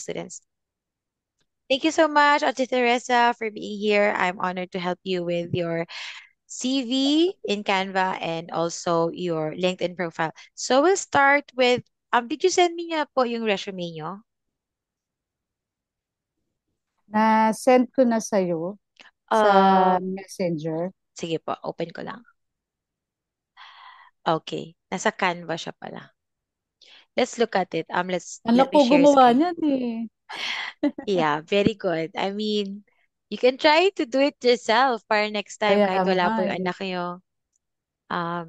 students. Thank you so much, Ate Teresa, for being here. I'm honored to help you with your CV in Canva and also your LinkedIn profile. So we'll start with, did you send me na po yung resume nyo? Na-send ko na sa'yo sa Um, Messenger. Sige po, open ko lang. Okay, nasa Canva siya pala. Let's look at it. Anak Let me ko share gumawa screen. niyan eh. Yeah, very good. I mean, you can try to do it yourself para next time Kaya kahit wala nga po yung eh. anak nyo. Um,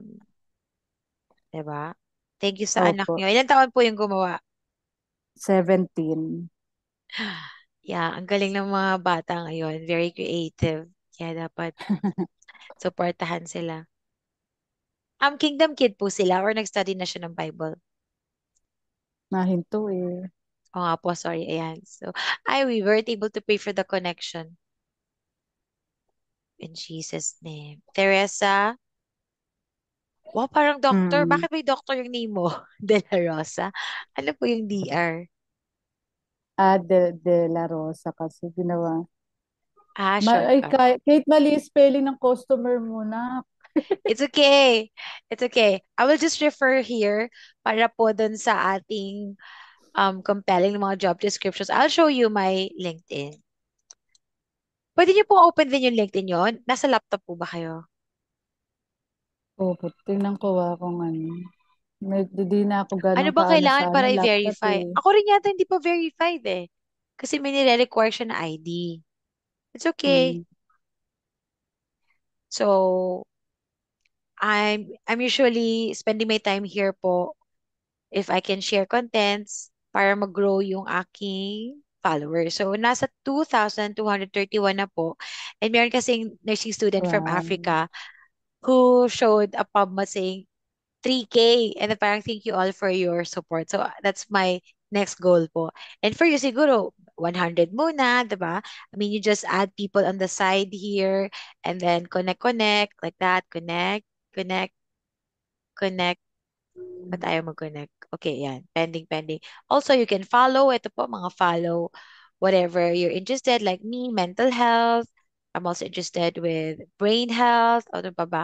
'Di ba? Thank you sa anak Opo, nyo. Ilan taon po yung gumawa? 17. Yeah, ang galing ng mga bata ngayon. Very creative. Kaya dapat supportahan sila. Kingdom Kid po sila or nag-study na siya ng Bible? Nahinto eh. O nga po, sorry. Ayan. So, we weren't able to pay for the connection. In Jesus' name. Teresa, wow, parang doctor. Mm. Bakit may doctor yung name mo? De La Rosa? Ano po yung DR? De La Rosa kasi ginawa. Ay, Shortcut. kahit mali spelling ng customer mo na. It's okay. It's okay. I will just refer here para po dun sa ating compelling mga job descriptions. I'll show you my LinkedIn. Pwede niyo pong open din yung LinkedIn yon. Nasa laptop po ba kayo? Opo, tingnan ko kung ano. Di na ako Ano ganun bang kaano sa kailangan ano, para laptop i-verify? eh. Ako rin yata hindi pa verified eh. Kasi may nire-require siya na ID. It's okay. Mm. So, I'm usually spending my time here po if I can share contents para mag-grow yung aking followers. So, nasa 2,231 na po. And meron kasing nursing student from Wow. Africa who showed a PubMed saying 3K. And then parang thank you all for your support. So, that's my next goal po. And for you, siguro, 100 muna, diba? I mean, you just add people on the side here and then connect, like that. Connect, connect. Ba't ayaw mag-connect? Okay, yan. Pending. Also, you can follow. Ito po, mga follow. Whatever you're interested, like me, mental health. I'm also interested with brain health. Ano pa ba?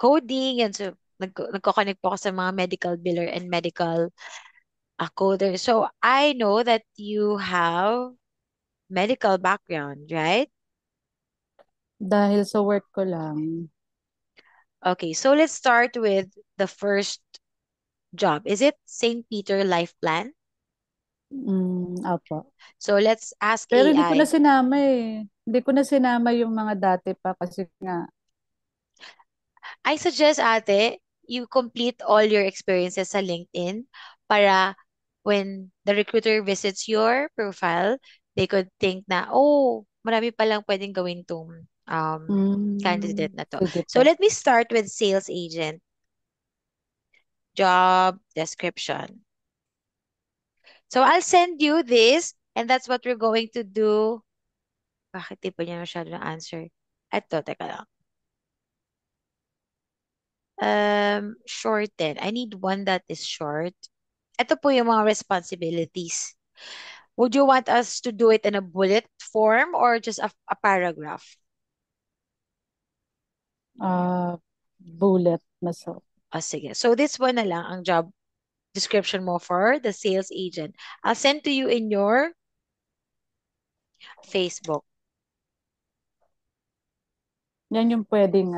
Coding. Yan. So, nagko-connect po ako sa mga medical biller and medical coder. So, I know that you have medical background, right? Dahil sa work ko lang. Okay, so let's start with the first job. Is it St. Peter Life Plan? Opo. So let's ask Pero hindi ko na AI. sinama eh. Hindi ko na sinama yung mga dati pa kasi nga. I suggest, ate, you complete all your experiences sa LinkedIn para when the recruiter visits your profile, they could think na, oh, marami palang pwedeng gawin tong candidate na to. Sige So po. let me start with sales agent job description. So I'll send you this and that's what we're going to do. Bakit di pa niya masyado na answer? Eto, teka lang. Shorten. I need one that is short. Ito po yung mga responsibilities. Would you want us to do it in a bullet form or just a paragraph? Ah, bullet na so. Sige. So this one na lang ang job description mo for the sales agent. I'll send to you in your Facebook. Yan yung pwedeng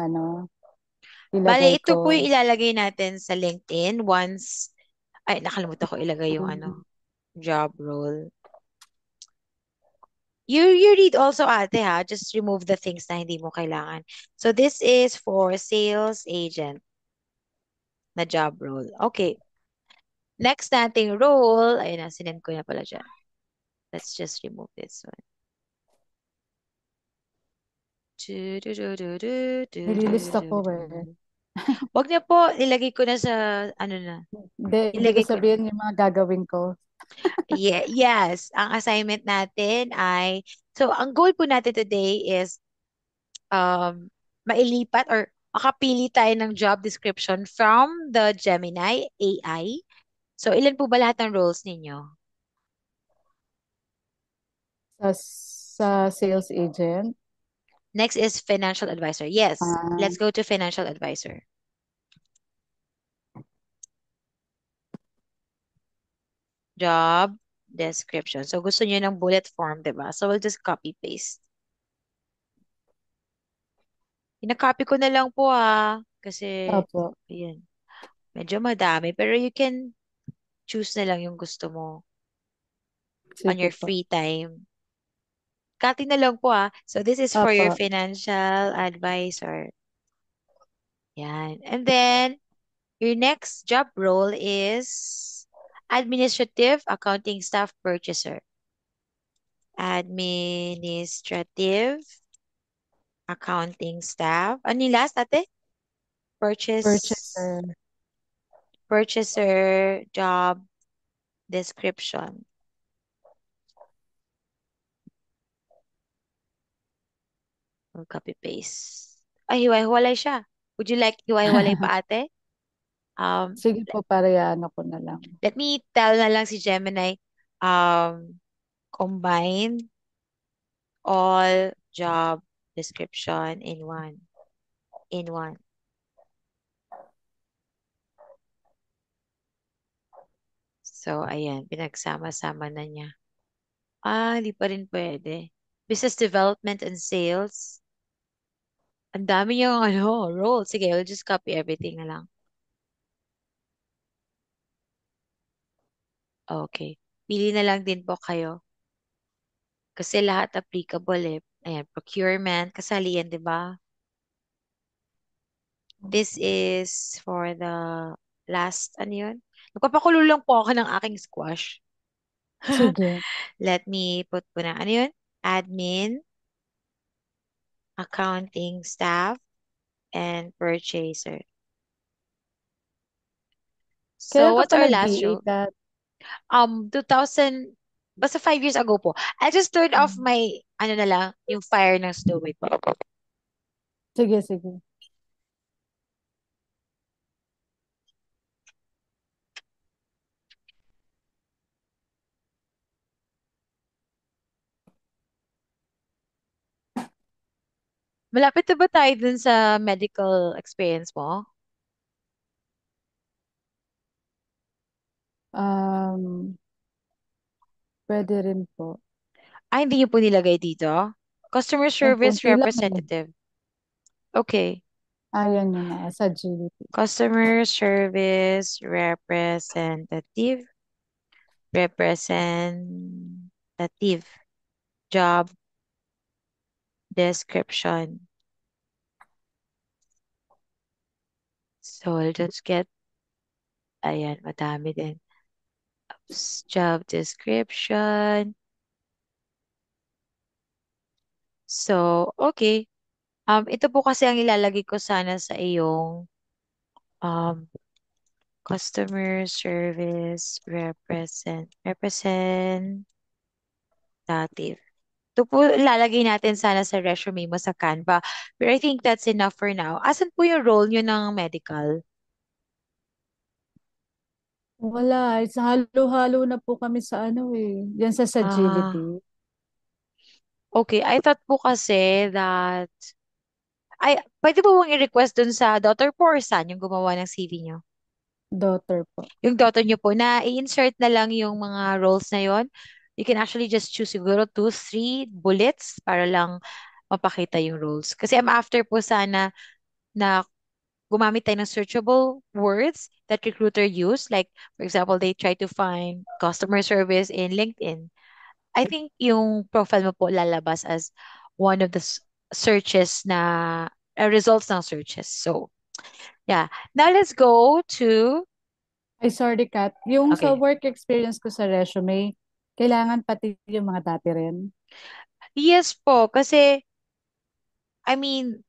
Bale, ilagay ito ko. po yung ilalagay natin sa LinkedIn once, ay, nakalimutan ko ilagay yung Mm. job role. You read also, ate, ha? Just remove the things na hindi mo kailangan. So this is for sales agent na job role. Okay. Next nating role, ayun na, sinend ko na pala dyan. Let's just remove this one. Nililista ko eh. Wag niya po, ilagay ko na sa, ano na, Hindi ko ilagay ko na. sabihin yung mga gagawin ko. Yes, ang assignment natin ay, so ang goal po natin today is mailipat or makapili tayo ng job description from the Gemini AI. So, ilan po ba lahat ng roles ninyo? sa sales agent. Next is financial advisor. Yes, Ah, let's go to financial advisor. Job description. So gusto niyo ng bullet form, 'di ba? So we'll just copy paste. Ina-copy ko na lang po kasi opo. ayan, medyo madami pero you can choose na lang yung gusto mo on Sige your po. free time. Copy na lang po So this is for your Opo. financial advisor. Yan. And then your next job role is administrative accounting staff purchaser. Administrative accounting staff. Ano yung last, ate? Purchase, Purchaser. purchaser job description. Or copy paste. Ay, hiwa-hiwalay siya. Would you like hiwa-hiwalay pa, ate? Um, Sige po, parehano ko na lang. let me tell na lang si Gemini, combine all job description in one. In one. So, ayan, pinagsama-sama na niya. Hindi pa rin pwede. Business development and sales. Ang dami niyang role. Sige, we'll just copy everything na lang. Okay. Pili na lang din po kayo. Kasi lahat applicable eh. Ayan, procurement, kasali yan, di ba? This is for the last, ano yun? Nagpapakulo lang po ako ng aking squash. Sige. Let me put po na, ano yun? Admin, accounting staff, and purchaser. So, Kailan ka what's pa our last nag-BA row? ka? 2000, basta 5 years ago po. I just turned off my, ano na lang, yung fire ng stove. Wait po. Sige, sige. Malapit na ba tayo dun sa medical experience mo? Um, Pwede rin po. Hindi niyo po nilagay dito. Customer Yung service konti lang eh. representative. Okay. Ayan yun na, sa GDP. Customer service representative. Representative. Job description. So, I'll just get, ayan, madami din. Job description. So, okay. Ito po kasi ang ilalagay ko sana sa iyong um, customer service representative. Ito po ilalagay natin sana sa resume mo sa Canva. But I think that's enough for now. Asan po yung role nyo ng medical? Wala, sa halo-halo na po kami sa ano eh. Yan sa Ah, sagility. okay. I thought po kasi that pwede po bang i-request dun sa daughter po or son yung gumawa ng CV nyo? Daughter po. Yung daughter nyo po na i-insert na lang yung mga roles na yon. You can actually just choose siguro 2, 3 bullets para lang mapakita yung roles. Kasi I'm after po sana na gumamit tayo ng searchable words that recruiter use. Like, for example, they try to find customer service in LinkedIn. I think yung profile mo po lalabas as one of the searches na results ng searches. So, yeah. Now let's go to, Ay, sorry, Kat. Yung sa okay. work experience ko sa resume, kailangan pati yung mga dati rin. Yes po, kasi, I mean,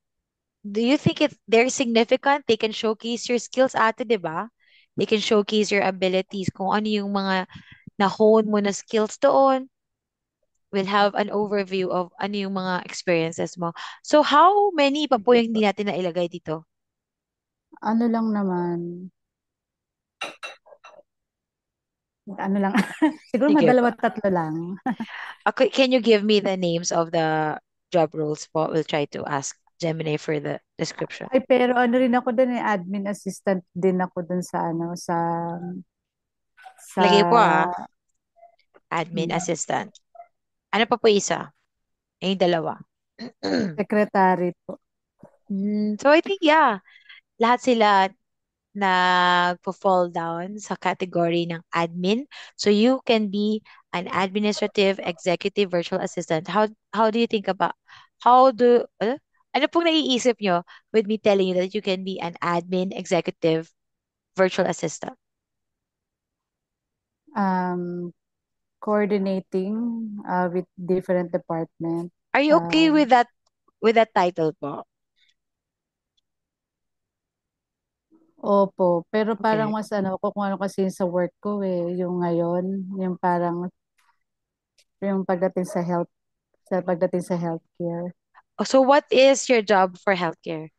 do you think they're significant? They can showcase your skills ate, di ba? They can showcase your abilities, kung ano yung mga na-hone mo na skills doon. We'll have an overview of ano yung mga experiences mo. So, how many pa po Sige yung po. hindi natin nailagay dito? Ano lang naman, Ano lang, siguro Sige po. madalawa tatlo lang. Okay, can you give me the names of the job roles po? We'll try to ask Gemini for the description. Ay, pero ano rin ako dun eh, admin assistant din ako dun sa ano, Lagay po sa admin hmm, assistant. Ano pa po isa? Yung dalawa. secretary po. So I think, yeah, lahat sila nagpo-fall down sa category ng admin. So you can be an administrative executive virtual assistant. How do you think about how do ano pong naiisip nyo with me telling you that you can be an admin executive virtual assistant? Um, Coordinating with different department. Are you okay Um, with that title po? Opo, pero parang Okay. mas ano ko kung ano kasi sa work ko eh, yung ngayon, yung parang yung pagdating sa healthcare. Oh, so what is your job for healthcare?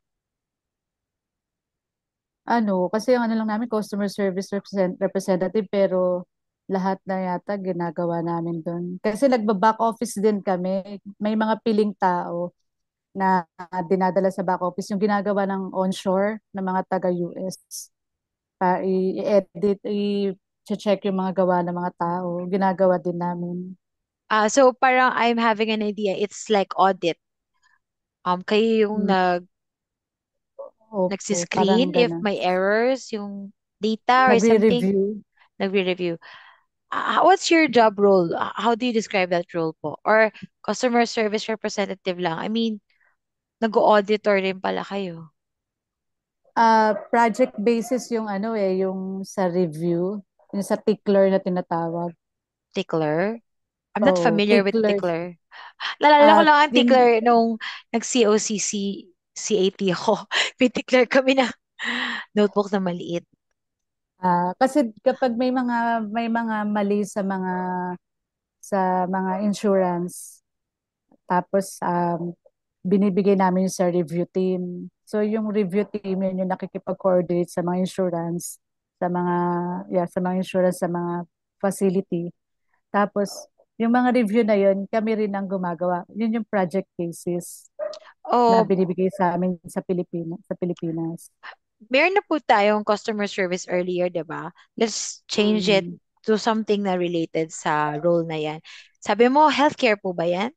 Ano, kasi yung ano lang namin, customer service representative, pero lahat na yata ginagawa namin doon. Kasi nagba-back office din kami. May mga piling tao na dinadala sa back office yung ginagawa ng onshore ng mga taga-US. I-edit, i-check yung mga gawa ng mga tao. Ginagawa din namin. So parang I'm having an idea. It's like audit. Kayo yung Mm, Opo, parang nagsiscreen if gano'n. may errors yung data or something, Nagre-review. nagre-review. What's your job role? How do you describe that role po? Or customer service representative lang? I mean, nag-auditor rin pala kayo. Project basis yung ano eh, yung sa review, yung sa tickler na tinatawag. Tickler? I'm not Oo, familiar with ticklers. tickler. Nalala ko lang ang Yun, tickler nung nag-COCC, CAT ako. May tickler kami na notebook na maliit. kasi kapag may mga mali sa mga insurance, tapos binibigay namin sa review team. So yung review team yun yung nakikipag-coordinate sa mga insurance, sa mga sa mga insurance sa mga facility. Tapos yung mga review na yun, kami rin ang gumagawa. Yun yung project cases na Oh, binibigay sa amin sa Pilipinas. meron na po tayong customer service earlier, 'di ba? Let's change it Mm. to something na related sa role na 'yan. Sabi mo, healthcare po ba 'yan?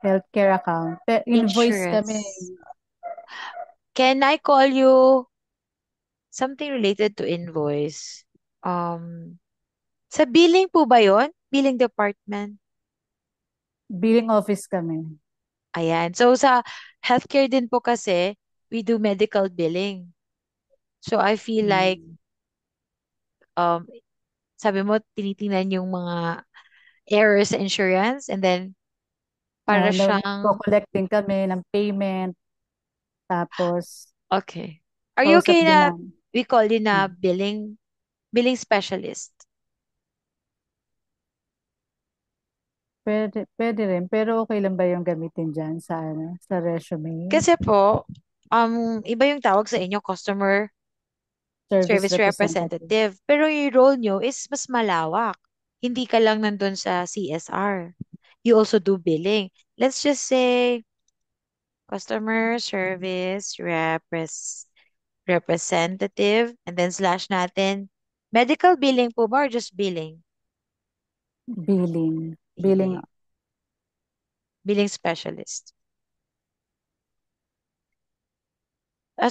Healthcare account. Invoice kami. Insurance. Can I call you something related to invoice? Um, sa billing po ba 'yon? Billing department. Billing office kami. Ayan. So sa healthcare din po kasi, we do medical billing. So I feel like Mm. um sabi mo tinitingnan yung mga errors sa insurance and then para siyang Nagko-collect din kami ng payment. Tapos, okay. Are you kausap okay din na namin. we call you na Mm. billing specialist? Pwede rin. Pero okay lang ba yung gamitin dyan sa resume? Kasi po, iba yung tawag sa inyo, customer Service service representative. representative. Pero yung role nyo is mas malawak. Hindi ka lang nandun sa CSR. You also do billing. Let's just say customer service representative and then slash natin. Medical billing po ba or just billing? Billing. Billing. Billing. Billing specialist.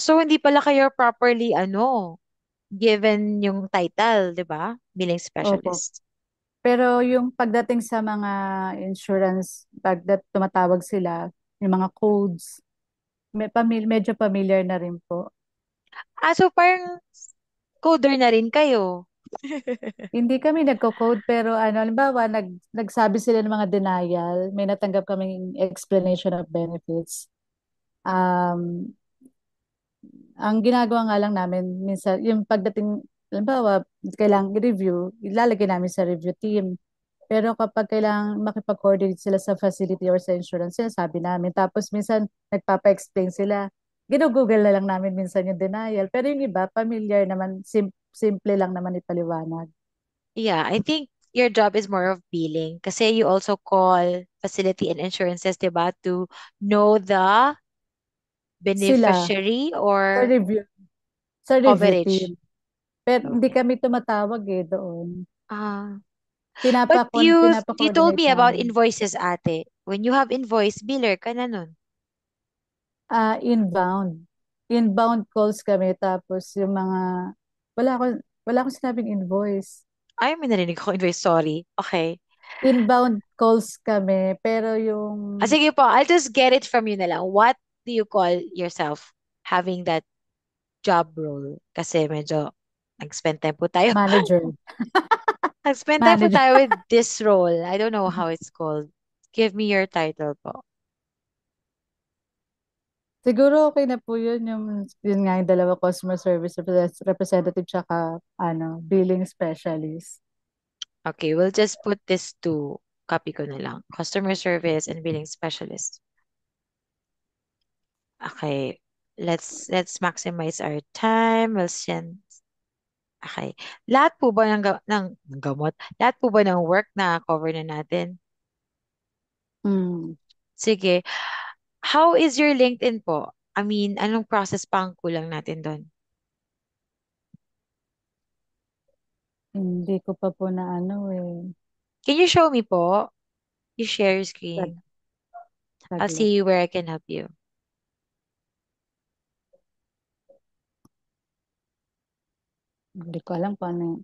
So, hindi pala kayo properly, given yung title, di ba? Billing Opo. specialist. Pero yung pagdating sa mga insurance, tumatawag sila, yung mga codes, medyo familiar na rin po. So parang coder na rin kayo. Hindi kami nagko-code pero ano, halimbawa nagsabi sila ng mga denial, may natanggap kaming explanation of benefits. Um, ang ginagawa nga lang namin minsan yung pagdating halimbawa kailangan i-review, ilalagay namin sa review team. Pero kapag kailangan makipag-coordinate sila sa facility or sa insurance, sinasabi namin. Tapos minsan nagpapa-explain sila. Ginugoogle na lang namin minsan yung denial. Pero yung iba, familiar naman, simple lang naman ipaliwanag. Yeah, I think your job is more of billing kasi you also call facility and insurances, diba, to know the Sila, beneficiary sa or review, sa review coverage. team. Pero hindi Okay. kami tumatawag eh doon. Ah, but you told Pinapa-coordinate me about namin. invoices, ate. When you have invoice, biller ka na nun. Inbound. Inbound calls kami tapos yung mga wala akong wala akong sinabing invoice. Ay, may narinig ko invoice, sorry. Okay. Inbound calls kami pero yung Sige po, I'll just get it from you na lang. What do you call yourself having that job role? Kasi medyo nag-spend time po tayo. manager, Nag-spend time po manager. tayo with this role. I don't know how it's called. Give me your title po. Siguro okay na po yun nga yung dalawa customer service representative tsaka billing specialist. Okay, we'll just put this to copy ko na lang. Customer service and billing specialist. Okay. Let's maximize our time. We'll send. Okay. Lahat po ba ng gamot? Lahat po ba ng work na cover na natin? Hmm, Sige. How is your LinkedIn po? I mean, anong process pa ang kulang natin doon? hindi ko pa po na Can you show me po? You share your Sag- screen. I'll saglit. see where I can help you. Hindi ko alam kung ano yung,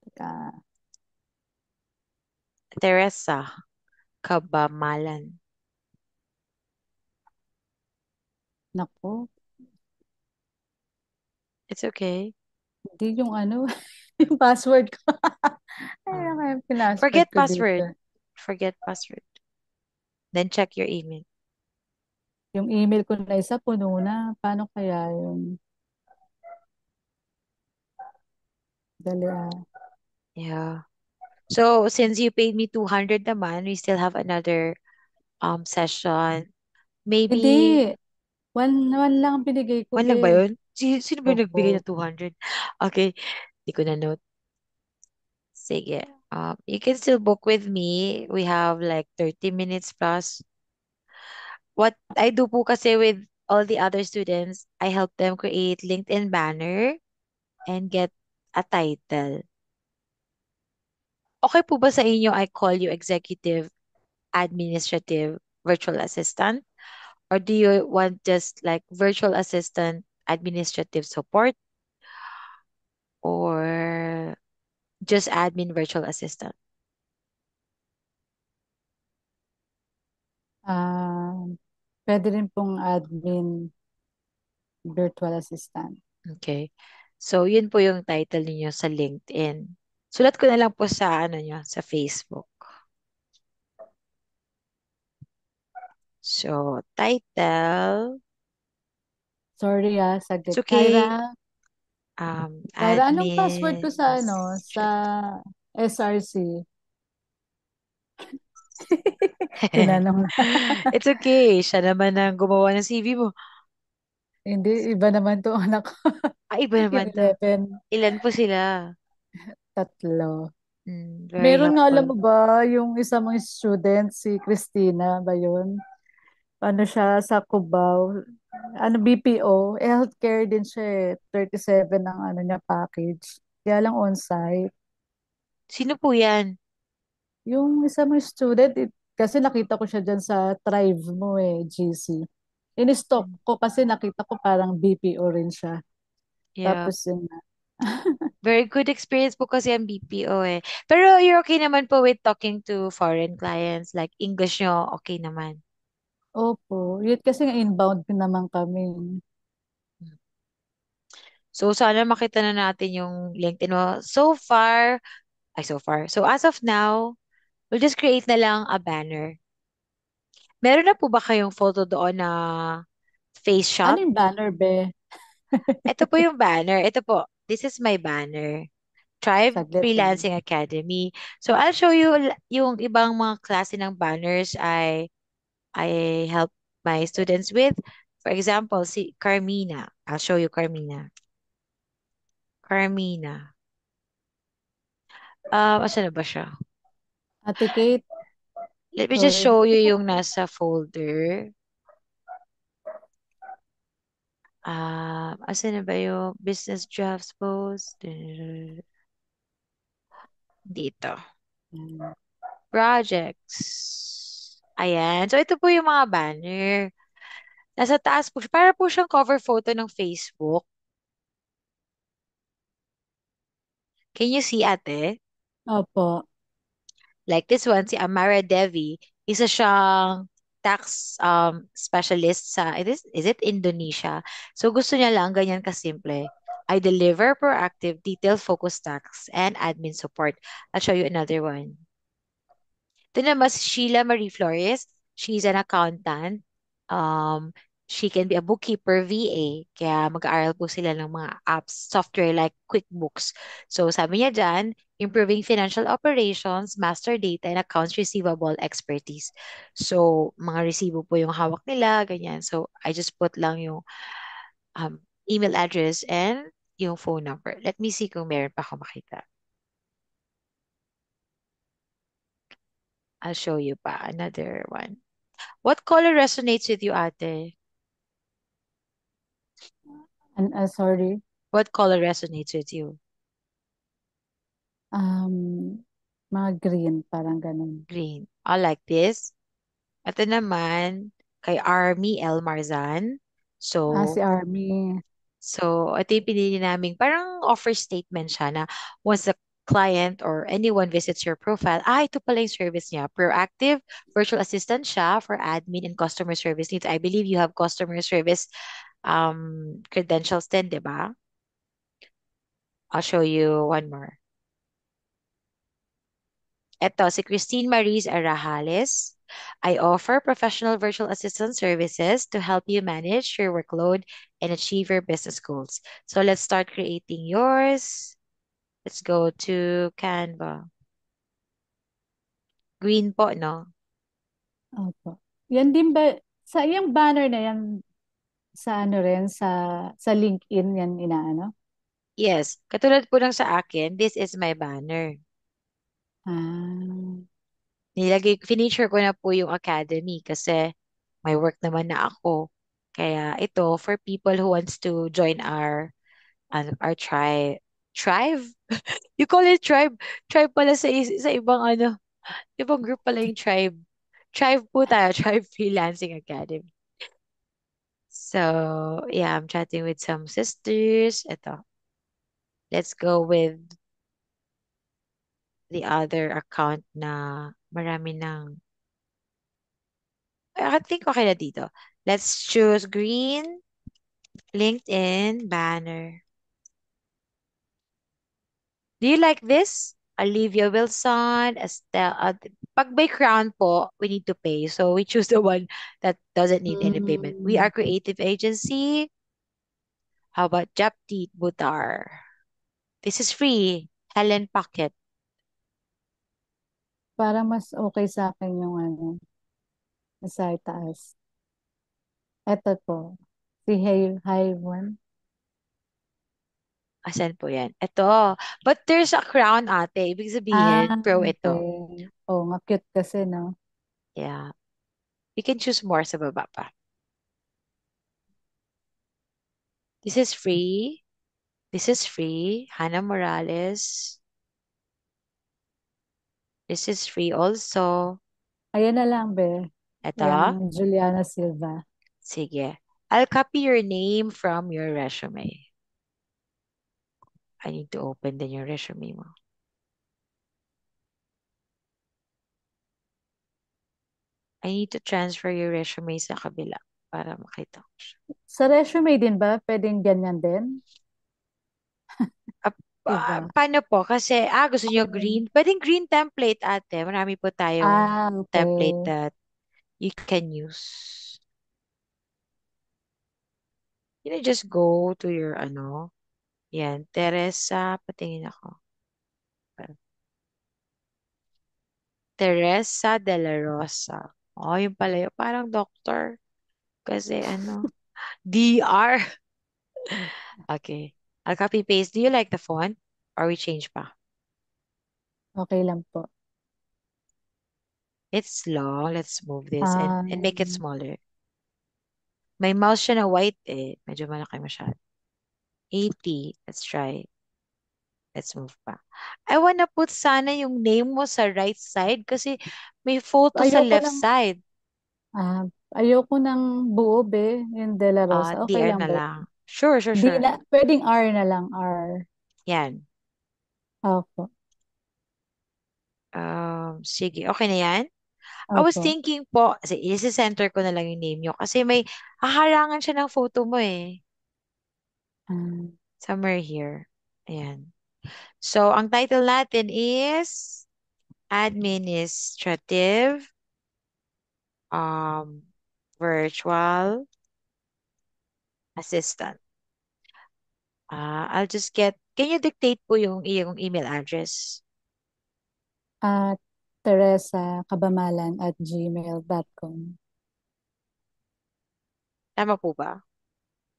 teka, Teresa Kabamalan. naku, It's okay. hindi yung yung password ko. Ay, ano Um, kaya yung pinasword forget ko dito? password. Forget password. Then check your email. Yung email ko na isa, puno na. Paano kaya yung, dali Yeah. So since you paid me 200 naman, we still have another session. Hindi, Maybe one lang ang binigay ko, one lang ba be. yun? Sino ba yung nagbigay Opo. ng 200? Okay. Hindi ko na note. Sige. You can still book with me. We have like 30 minutes plus. What I do po kasi with all the other students, I help them create LinkedIn banner and get a title. Okay po ba sa inyo I call you executive administrative virtual assistant? Or do you want just like virtual assistant administrative support or just admin virtual assistant? Ah, pwede rin pong admin virtual assistant. Okay. So, yun po yung title niyo sa LinkedIn. Sulat ko na lang po sa ano niyo, sa Facebook. So, title, Sorry it's saglit. okay. Kyra, anong password ko sa Administrative. SRC? Tinanong na. It's okay. Siya naman ang gumawa ng CV mo. Hindi, iba naman to anak ko. Iba Yung naman to. 11, Ilan po sila? tatlo. Very Meron nga, alam helpful. mo ba, yung isa mong student, si Christina ba yun? Ano siya, sa Cubao. BPO. Healthcare din siya eh. 37 ang niya package. Kaya lang on-site. Sino po yan? Yung isa mong student, kasi nakita ko siya dyan sa Thrive mo GC. In-stalk ko kasi nakita ko parang BPO rin siya. Yeah. Tapos yun na. Very good experience po kasi ang BPO eh. Pero you're okay naman po with talking to foreign clients, like English nyo, okay naman. Opo. Yun kasi nga inbound din naman kami. So sana makita na natin yung LinkedIn mo. So as of now, we'll just create na lang a banner. Meron na po ba kayong photo doon na face Ano shop? yung banner, be? Ito po yung banner. Ito po. This is my banner. Tribe Saglit lang. Freelancing Academy. So I'll show you yung ibang mga klase ng banners I help my students with. For example, si Carmina. I'll show you Carmina. Carmina. Asan na ba siya? Ate Kate, Let me just sorry. show you yung nasa folder. Asan na ba yung business drafts post? Dito. Projects. Ayan. So, ito po yung mga banner. Nasa taas po, para po siyang cover photo ng Facebook. Can you see, ate? Opo. Like this one, si Amara Devi, isa siyang tax specialist sa, is it Indonesia? So gusto niya lang ganyan kasimple. I deliver proactive, detail-focused tax and admin support. I'll show you another one. Ito naman si Sheila Marie Flores. She's an accountant. Um, she can be a bookkeeper, VA. Kaya mag-aaral po sila ng mga apps, software like QuickBooks. So sabi niya dyan, improving financial operations, master data, and accounts receivable expertise. So mga resibo po yung hawak nila, ganyan. So I just put lang yung email address and yung phone number. Let me see kung meron pa ako makita. I'll show you pa another one. What color resonates with you, ate? Sorry. What color resonates with you? Um, mga green, parang ganun. Green. I like this. Ito naman, kay Army L. Marzan. Si So, Army. ito yung pinili naming parang offer statement siya na once the client or anyone visits your profile, ito pala yung service niya. Proactive virtual assistant siya for admin and customer service needs. I believe you have customer service credentials din, di ba? I'll show you one more. Ito, si Christine Maris Arajales. I offer professional virtual assistant services to help you manage your workload and achieve your business goals. So let's start creating yours. Let's go to Canva. Green po, no? Opo. Yan din ba, sa yung banner na yan, sa ano rin, sa LinkedIn yan inaano? Yes. Katulad po ng sa akin, this is my banner. Ah, Finisher ko na po yung academy kasi may work naman na ako. Kaya ito, for people who wants to join our tribe. You call it tribe? Tribe pala sa ibang ibang group pala yung tribe. Tribe po tayo, Tribe Freelancing Academy. So, yeah, I'm chatting with some sisters. Ito. Let's go with the other account na marami ng, I think okay na dito. Let's choose green, LinkedIn, banner. Do you like this? Olivia Wilson, Estelle. Pag by crown po, we need to pay. So we choose the one that doesn't need any payment. We are mm, creative agency. How about Japti Butar? This is free. Helen Pocket. parang mas okay sa akin yung ano, sa itaas. Ito po, si Haywan. Asan po yan? Ito. But there's a crown, ate. Ibig sabihin, pro ito. Okay. Oh, nga cute kasi, no? Yeah. You can choose more sa baba pa. This is free. This is free. Hannah Morales. This is free also. Ayan na lang, be. Ito. Yung Juliana Silva. Sige. I'll copy your name from your resume. I need to open din yung resume mo. I need to transfer your resume sa kabila para makita ko siya. Sa resume din ba? Pwedeng ganyan din? Iba. Paano po? Kasi, gusto niyo green? Pwedeng green template, ate. Marami po tayong template Okay. that you can use. You know, just go to your yan, Teresa, patingin ako. Teresa de la Rosa. Oh, yung pala yun. Parang doctor. Kasi DR. Okay. I'll copy paste. Do you like the font? Or we change pa? Okay lang po. It's long. Let's move this and make it Um, smaller. May mouse siya na white eh. Medyo malaki masyado. 80. Let's try. Let's move pa. I wanna put sana yung name mo sa right side kasi may photo sa ayoko left ng side. ah, ayoko ng buo be, yung De La Rosa. Okay DR lang na ba? lang. Sure, sure, Di sure. na, pwedeng R na lang, R. Yan. Opo, Sige. Okay na yan? I was opo. thinking po, kasi isi-center ko na lang yung name nyo kasi may haharangan siya ng photo mo eh. Ah, Somewhere here. Ayan. So, ang title natin is Administrative um, Virtual Assistant. I'll just can you dictate po yung iyong email address? at Teresa Kabamalan at gmail.com. Tama po ba?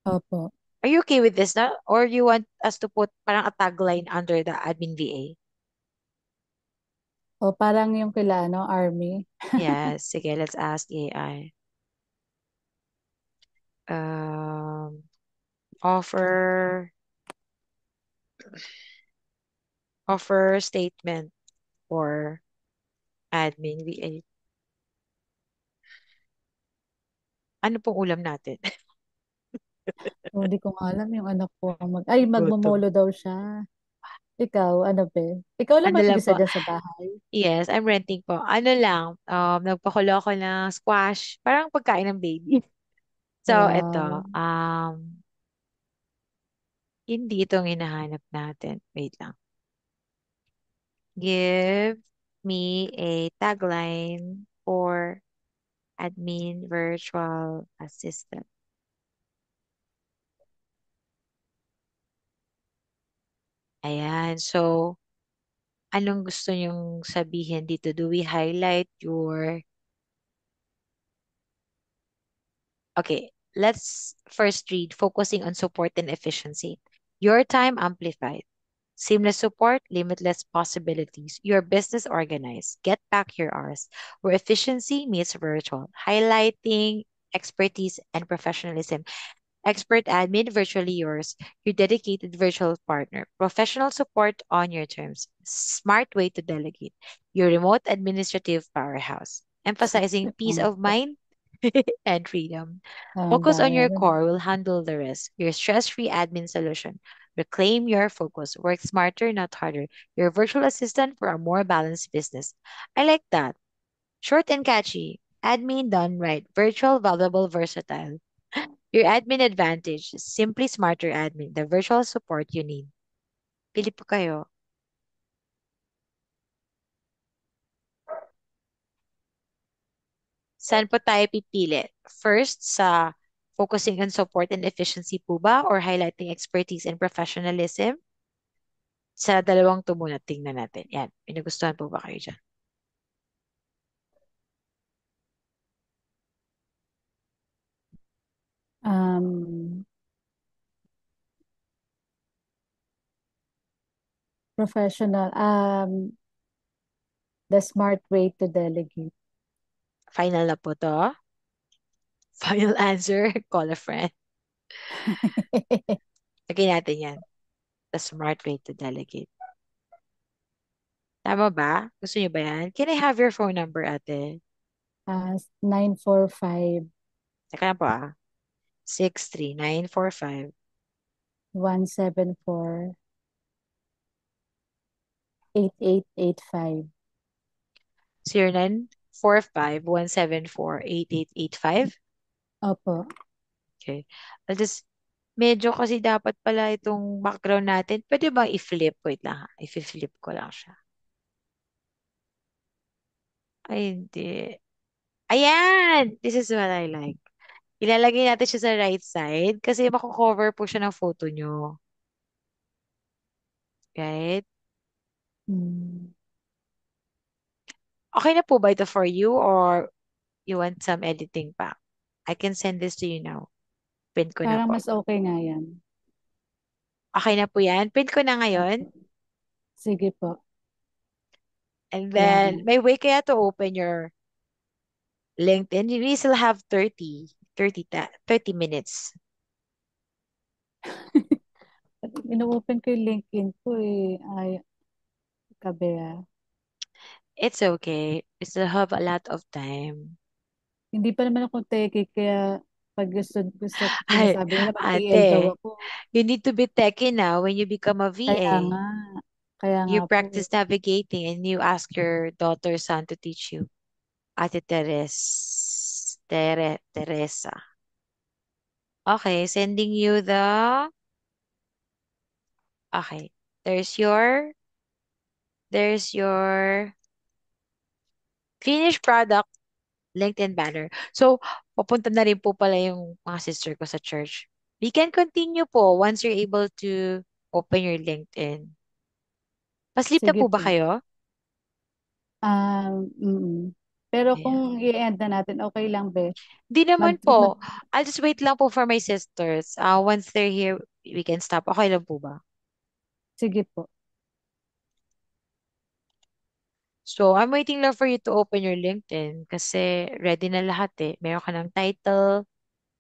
Opo. Are you okay with this na? Or you want us to put parang a tagline under the admin VA? O parang yung kila, ano, Army. Yes, sige, let's ask AI. Um, offer offer statement for admin VA. Ano pong ulam natin? O, di ko nga alam yung anak ko. Ay, Gutom. magmumolo daw siya. Ikaw, ano be? Ikaw lang Ano lang mag-isa po? dyan sa bahay? Yes, I'm renting po. Ano lang, nagpakulo ako ng squash. Parang pagkain ng baby. So, eto. Wow. Hindi itong hinahanap natin. Wait lang. Give me a tagline for admin virtual assistant. Ayan. So, anong gusto nyong sabihin dito? Do we highlight your... Okay, let's first read focusing on support and efficiency. Your time amplified. Seamless support, limitless possibilities. Your business organized. Get back your hours. Where efficiency meets virtual. Highlighting expertise and professionalism. Expert admin, virtually yours. Your dedicated virtual partner. Professional support on your terms. Smart way to delegate. Your remote administrative powerhouse. Emphasizing peace Tama of ba? mind and freedom. Tama ba Focus on your yan? core will handle the rest. Your stress-free admin solution. Reclaim your focus. Work smarter, not harder. Your virtual assistant for a more balanced business. I like that. Short and catchy. Admin done right. Virtual, valuable, versatile. Your admin advantage. Simply smarter admin. The virtual support you need. Pili po kayo. Saan po tayo pipili? First, sa focusing on support and efficiency po ba? Or highlighting expertise and professionalism? Sa dalawang to muna, tingnan natin. Yan. May nagustuhan po ba kayo dyan? Um, professional. The smart way to delegate. Final na po to. Final answer. Call a friend. Lagay natin yan. The smart way to delegate. Tama ba? Gusto niyo ba yan? Can I have your phone number, ate? 945 Teka lang po 63945 174 8885. 0945-174-8885. Opo. Okay. I'll just, medyo kasi dapat pala itong background natin. Pwede bang i-flip? Wait lang ha. I-flip ko lang siya. Ay, hindi. Ayan! This is what I like. Ilalagay natin siya sa right side kasi mako-cover po siya ng photo nyo. Right? Hmm. Okay na po ba ito for you or you want some editing pa? I can send this to you now. Pin ko na Parang po. mas okay nga yan. Okay na po yan. Pin ko na ngayon. Opo. Sige po. And Kaya nga. then, may way kaya to open your LinkedIn. You still have 30 minutes. Ino-open ko yung LinkedIn ko eh. Ay, kabea. It's okay. We still have a lot of time. Hindi pa naman ako techie, kaya pag gusto, Ay, sinasabi nila mag-TL daw ate, ako. you need to be techy now when you become a Kaya VA. nga, kaya nga You po eh. practice navigating and you ask your daughter son to teach you. Ate Teresa. Okay, sending you the okay. There's your there's your finished product LinkedIn banner. So, papunta na rin po pala yung mga sister ko sa church. We can continue po once you're able to open your LinkedIn. Pasleep na Sige po ba po. kayo? Mm. Pero Yeah. kung i-end na natin, okay lang, be. Di naman Mag, po. I'll just wait lang po for my sisters. Once they're here, we can stop. Okay lang po ba? sige po. So, I'm waiting lang for you to open your LinkedIn kasi ready na lahat eh. Meron ka ng title,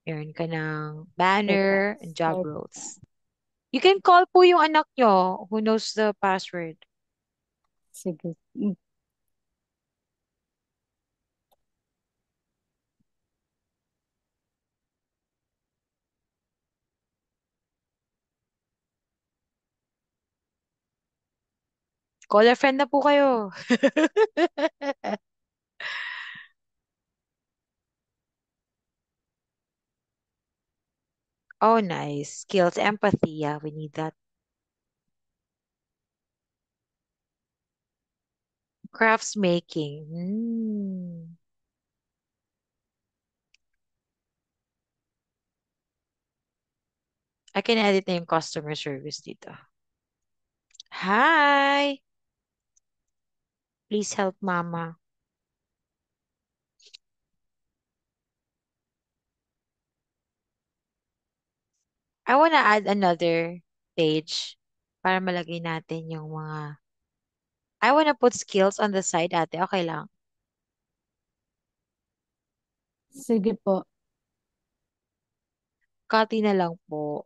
meron ka ng Teka, banner, and job start. roles. You can call po yung anak nyo who knows the password. Sige. Call a friend na po kayo. Oh, nice. Skills, empathy. Yeah, we need that. Crafts making. Hmm. I can edit na yung customer service dito. Hi! Please help mama. I wanna add another page para malagay natin yung mga... I wanna put skills on the side, ate. Okay lang. Sige po. Copy na lang po.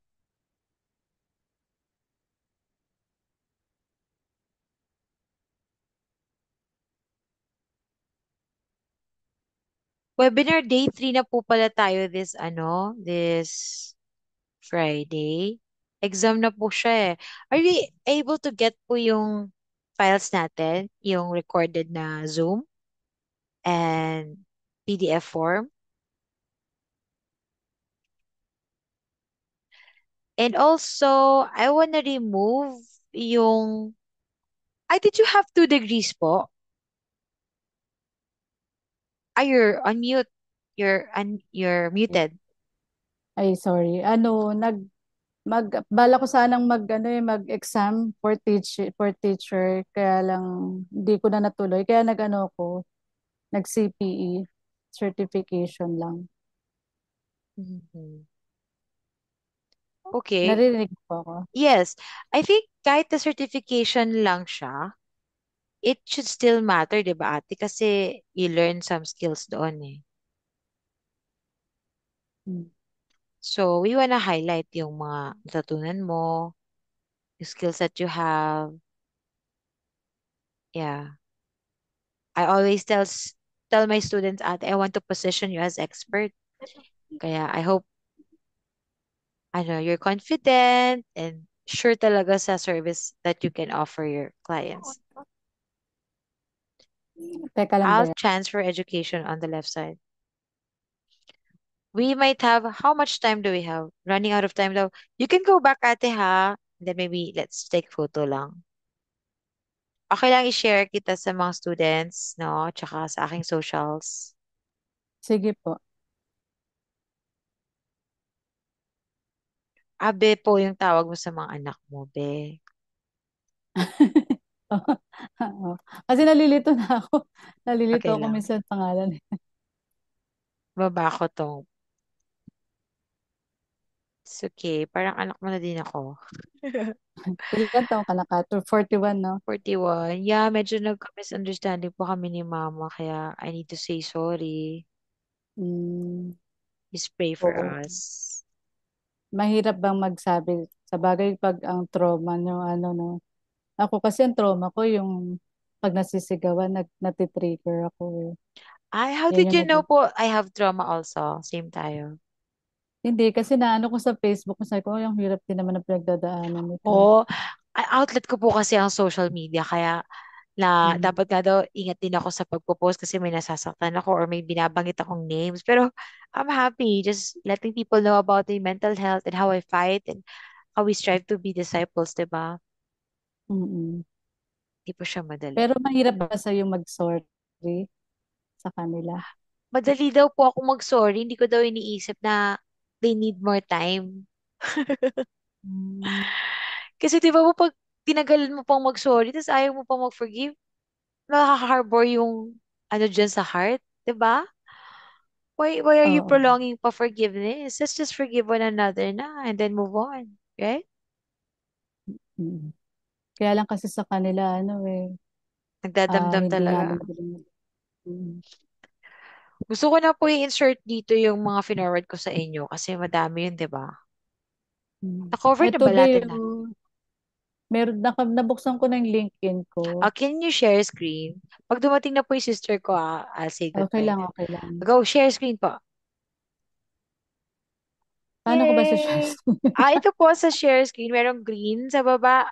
Webinar day 3 na po pala tayo this Friday. Exam na po siya eh. Are we able to get po yung files natin, yung recorded na Zoom and PDF form? And also, I wanna remove yung... Ay, did you have 2 degrees po? You're on mute. You're muted. Ay, sorry. Ano, bala ko sanang mag-exam for teacher, kaya lang hindi ko na natuloy. Kaya nag-CPE certification lang. Mhm. Okay. Naririnig po ako. Yes. I think kahit the certification lang siya, it should still matter, di ba ate? Kasi you learn some skills doon eh. Hmm. So, we wanna highlight yung mga natutunan mo, yung skills that you have. Yeah. I always tell my students, ate, I want to position you as expert. Kaya I hope, you're confident and sure talaga sa service that you can offer your clients. Teka lang ba I'll yan? transfer education on the left side. We might have, how much time do we have? Running out of time daw. You can go back ate ha. Then maybe let's take photo lang. Okay lang i-share kita sa mga students, no? Tsaka sa aking socials. Sige po. Abe po yung tawag mo sa mga anak mo, be. Oo. Kasi nalilito na ako. Nalilito Okay ako lang. minsan pangalan. Baba ko tong It's okay. Parang anak mo na din ako. Ilan taong ka na, Kat? 41, no? 41. Yeah, medyo nagka-misunderstanding po kami ni mama, kaya I need to say sorry. Mm, Please pray for oo. us. Mahirap bang magsabi? Sa bagay, pag ang trauma nyo, ano, no? Ako kasi ang trauma ko yung pag nasisigawan, natitrigger ako eh. Ay, how Yan did yung you know po I have trauma also? Same tayo. Hindi, kasi naano ko sa Facebook, sabi ko, "Ay, ang hirap din naman ang pinagdadaanan nito." Oo, outlet ko po kasi ang social media, kaya na Mm, dapat nga daw ingat din ako sa pagpo-post kasi may nasasaktan ako or may binabanggit akong names. Pero I'm happy just letting people know about the mental health and how I fight and how we strive to be disciples, 'di ba? mm. Hindi po siya madali. Pero mahirap ba sa'yo mag-sorry sa kanila? Madali daw po ako mag-sorry, hindi ko daw iniisip na they need more time. Mm, Kasi 'di ba po pag tinagalan mo pang mag-sorry tapos ayaw mo pang mag-forgive, nakaka-harbor yung ano dyan sa heart, 'di ba? Why are you oo. prolonging pa forgiveness? Let's just forgive one another na and then move on, right? Mm. Kaya lang kasi sa kanila, ano eh, Nagdadamdam hindi nga talaga. naman. Mm, Gusto ko na po i-insert dito yung mga finorward ko sa inyo kasi madami yun, 'di ba? mm. Na-cover na Eto, ba be, natin na? oh, nabuksan ko na yung LinkedIn ko. Can you share screen? Pag dumating na po yung sister ko, I'll say Okay goodbye lang, then. okay lang. Go, share screen po. Paano ko ba sa Yay! Ito po sa share screen, merong green sa baba.